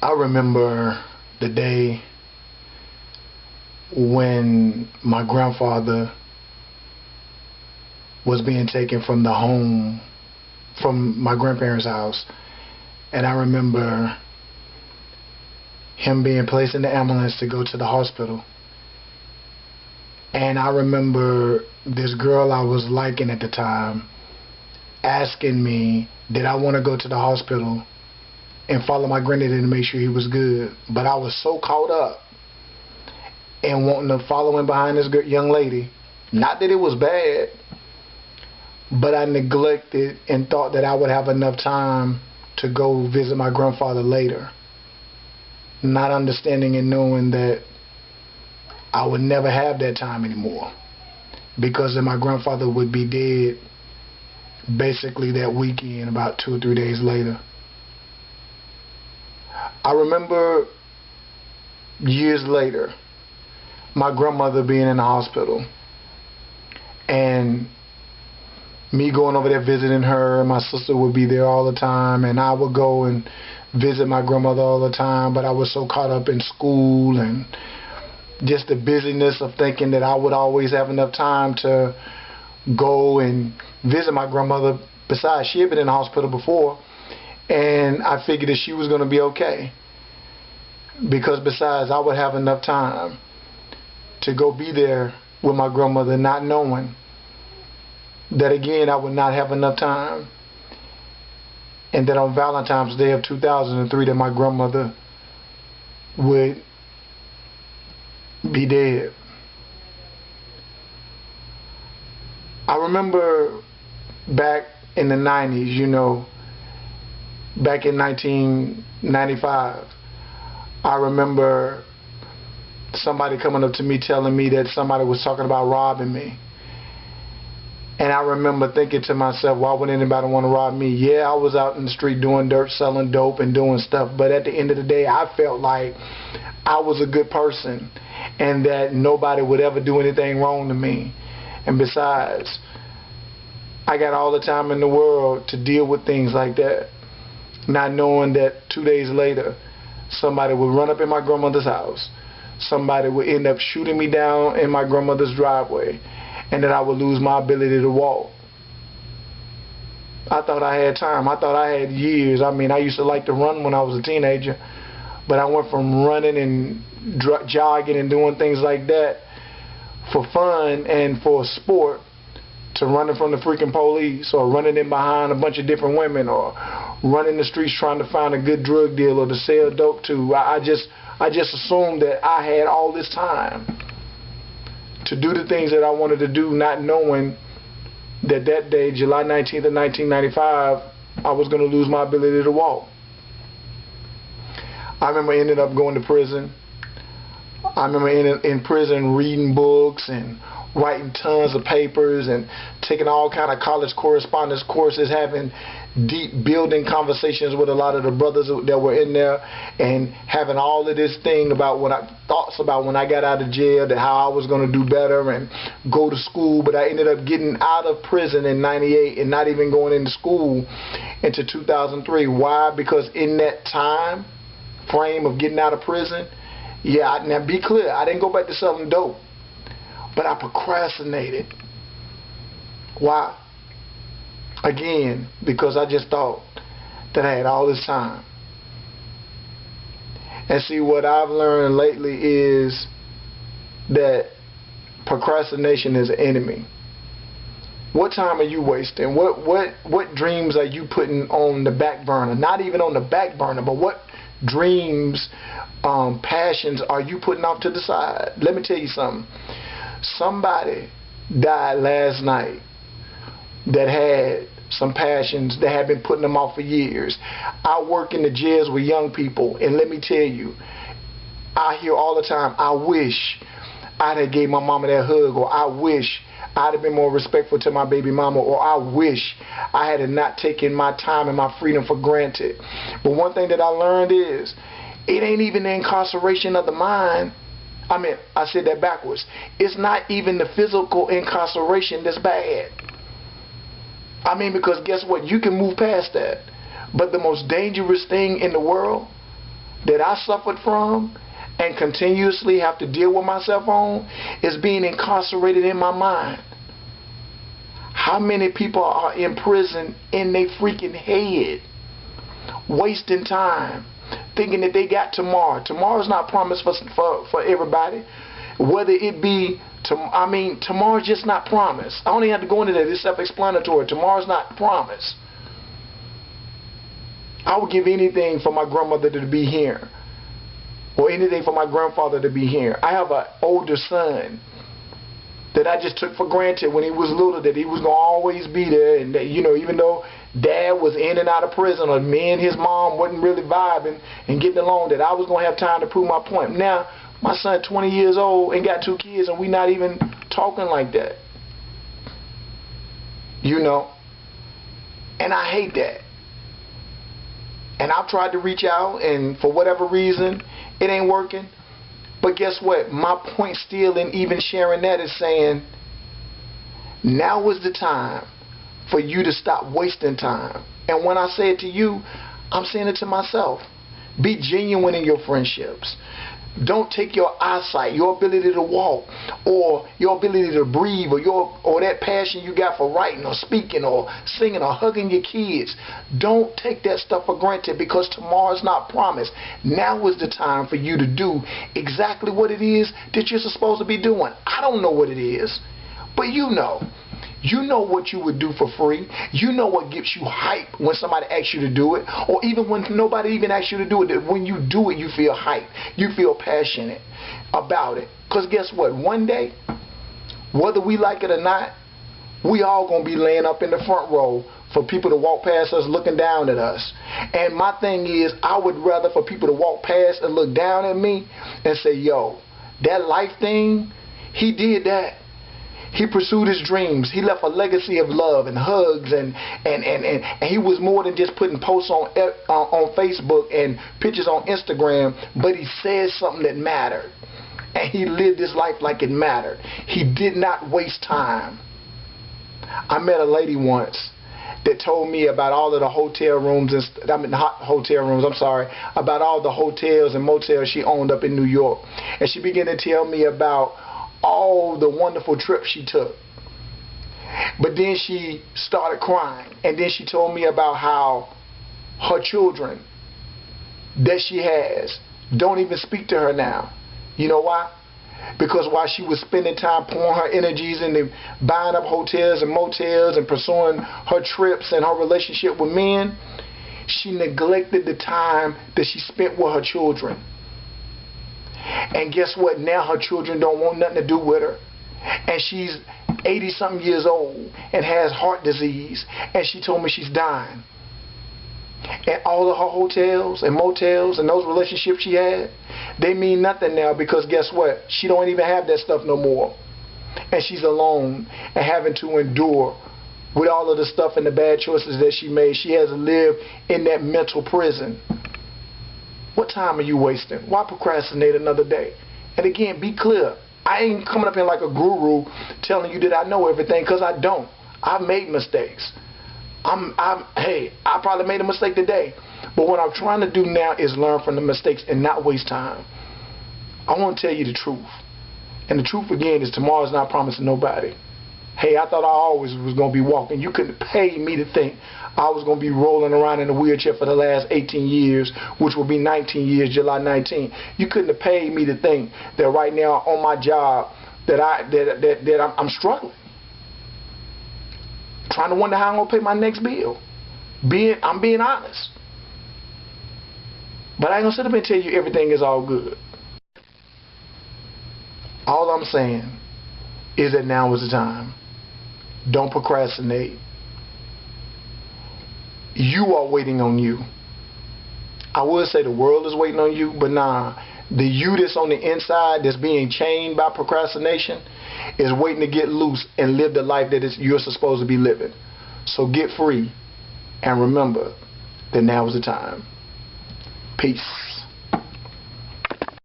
I remember the day when my grandfather was being taken from the home, from my grandparents' house. And I remember him being placed in the ambulance to go to the hospital. And I remember this girl I was liking at the time asking me, did I want to go to the hospital and follow my granddaddy to make sure he was good. But I was so caught up in wanting to follow in behind this young lady. Not that it was bad, but I neglected and thought that I would have enough time to go visit my grandfather later. Not understanding and knowing that I would never have that time anymore, because then my grandfather would be dead basically that weekend, about 2 or 3 days later. I remember years later my grandmother being in the hospital and me going over there visiting her. My sister would be there all the time, and I would go and visit my grandmother all the time, but I was so caught up in school and just the busyness of thinking that I would always have enough time to go and visit my grandmother. Besides, she had been in the hospital before, and I figured that she was going to be okay, because besides, I would have enough time to go be there with my grandmother, not knowing that again I would not have enough time, and that on Valentine's Day of 2003 that my grandmother would be dead. I remember back in the 90s, you know, back in 1995, I remember somebody coming up to me telling me that somebody was talking about robbing me. And I remember thinking to myself, why would anybody want to rob me? Yeah, I was out in the street doing dirt, selling dope and doing stuff, but at the end of the day, I felt like I was a good person and that nobody would ever do anything wrong to me. And besides, I got all the time in the world to deal with things like that, not knowing that 2 days later somebody would run up in my grandmother's house, somebody would end up shooting me down in my grandmother's driveway, and that I would lose my ability to walk. I thought I had time. I thought I had years. I mean, I used to like to run when I was a teenager, but I went from running and jogging and doing things like that for fun and for sport to running from the freaking police, or running in behind a bunch of different women, or running the streets trying to find a good drug dealer to sell dope to. I just assumed that I had all this time to do the things that I wanted to do, not knowing that that day, July 19th of 1995, I was going to lose my ability to walk. I remember ending up going to prison. I remember in prison reading books and writing tons of papers and taking all kind of college correspondence courses, having deep building conversations with a lot of the brothers that were in there, and having all of this thing about thoughts about when I got out of jail, that how I was going to do better and go to school. But I ended up getting out of prison in '98 and not even going into school into 2003. Why? Because in that time frame of getting out of prison, yeah, now be clear, I didn't go back to selling dope, but I procrastinated. Why? Again, because I just thought that I had all this time. And see, what I've learned lately is that procrastination is an enemy. What time are you wasting? What dreams are you putting on the back burner? Not even on the back burner, but what dreams, passions are you putting off to the side? Let me tell you something. Somebody died last night that had some passions that had been putting them off for years. I work in the jails with young people, and let me tell you, I hear all the time, I wish I'd have gave my mama that hug, or I wish I'd have been more respectful to my baby mama, or I wish I had not taken my time and my freedom for granted. But one thing that I learned is, it ain't even the incarceration of the mind. I mean, I said that backwards. It's not even the physical incarceration that's bad. I mean, because guess what? You can move past that. But the most dangerous thing in the world that I suffered from and continuously have to deal with myself on is being incarcerated in my mind. How many people are in prison in their freaking head, wasting time, thinking that they got tomorrow? Tomorrow's not promised for everybody. Whether it be, tomorrow's just not promised. I don't even have to go into that. It's self-explanatory. Tomorrow's not promised. I would give anything for my grandmother to be here, or anything for my grandfather to be here. I have an older son that I just took for granted when he was little, that he was going to always be there, and that, even though dad was in and out of prison, or me and his mom wasn't really vibing and getting along, that I was going to have time to prove my point. Now, my son 20 years old and got 2 kids, and we not even talking like that. And I hate that. And I've tried to reach out, and for whatever reason, it ain't working. But guess what? My point still in even sharing that is saying, now is the time for you to stop wasting time. And when I say it to you, I'm saying it to myself. Be genuine in your friendships. Don't take your eyesight, your ability to walk, or your ability to breathe, or that passion you got for writing or speaking or singing or hugging your kids. Don't take that stuff for granted, because tomorrow's not promised. Now is the time for you to do exactly what it is that you're supposed to be doing. I don't know what it is, but you know. You know what you would do for free. You know what gets you hype when somebody asks you to do it, or even when nobody even asks you to do it. That when you do it, you feel hype. You feel passionate about it. Because guess what? One day, whether we like it or not, we all going to be laying up in the front row for people to walk past us looking down at us. And my thing is, I would rather for people to walk past and look down at me and say, yo, that life thing, he did that. He pursued his dreams. He left a legacy of love and hugs, and he was more than just putting posts on Facebook and pictures on Instagram, but he said something that mattered. And he lived his life like it mattered. He did not waste time. I met a lady once that told me about all of the hotel rooms, about all the hotels and motels she owned up in New York. And she began to tell me about all the wonderful trips she took. But then she started crying, and then she told me about how her children that she has don't even speak to her now. You know why? Because while she was spending time pouring her energies into buying up hotels and motels and pursuing her trips and her relationship with men, she neglected the time that she spent with her children. And guess what? Now her children don't want nothing to do with her. And she's 80-something years old and has heart disease. And she told me she's dying. And all of her hotels and motels and those relationships she had, they mean nothing now, because guess what? She don't even have that stuff no more. And she's alone and having to endure with all of the stuff and the bad choices that she made. She has to live in that mental prison. What time are you wasting? Why procrastinate another day? And again, be clear. I ain't coming up here like a guru telling you that I know everything, because I don't. I've made mistakes. Hey, I probably made a mistake today. But what I'm trying to do now is learn from the mistakes and not waste time. I want to tell you the truth. And the truth, again, is tomorrow's not promised to nobody. Hey, I thought I always was going to be walking. You couldn't pay me to think I was going to be rolling around in a wheelchair for the last 18 years, which will be 19 years, July 19. You couldn't have paid me to think that right now on my job that I'm struggling. Trying to wonder how I'm going to pay my next bill. I'm being honest. But I ain't going to sit up and tell you everything is all good. All I'm saying is that now is the time. Don't procrastinate. You are waiting on you. I would say the world is waiting on you, but nah. The you that's on the inside, that's being chained by procrastination, is waiting to get loose and live the life that you're supposed to be living. So get free, and remember that now is the time. Peace.